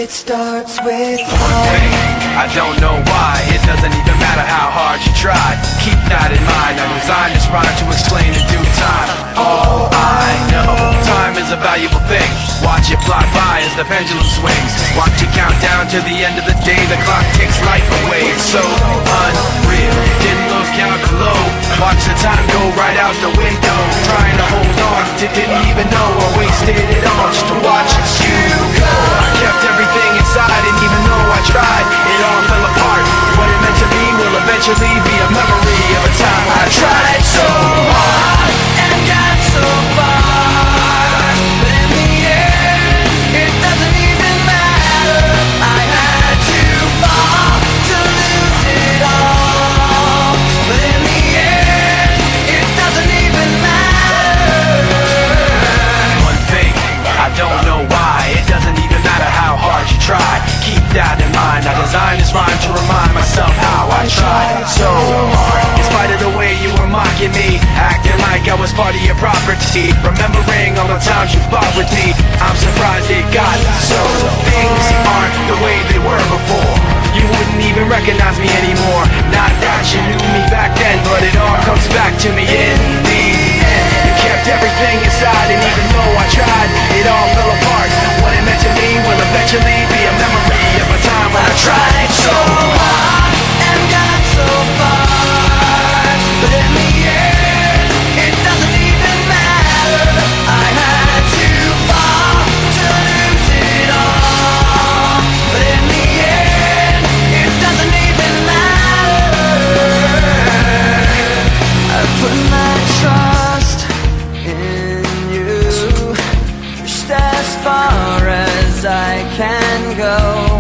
It starts with one thing, I don't know why. It doesn't even matter how hard you try. Keep that in mind. I designed this rhyme to explain in due time. All I know, time is a valuable thing. Watch it fly by as the pendulum swings. Watch it count down to the end of the day. The clock takes life away. It's so unreal. Didn't look out below. Watch the time go right out the window. Trying to hold on to didn't even know I wasted it all just to watch you go. I kept everything inside, and even though I tried, it all fell apart. What it meant to be will eventually be a memory of a time I tried so hard and got so far, but in the end, it doesn't even matter. I had to fall to lose it all, but in the end, it doesn't even matter. One thing, I don't know why. It doesn't even matter how hard you try. Keep that in mind. I designed this rhyme to remind myself how I tried so hard. In spite of the way you were mocking me, acting like I was part of your property, remembering all the times you fought with me, I'm surprised it got so. Things aren't the way they were before. You wouldn't even recognize me anymore. Not that you knew me back then, but it all comes back to me in the end. You kept everything inside, and even though I tried, it all fell apart. What it meant to me will eventually be a memory of a time when I tried so hard and got so far, but in the end, it doesn't even matter. I had to fall to lose it all, but in the end, it doesn't even matter. I put my trust in you, pushed as far as I can go.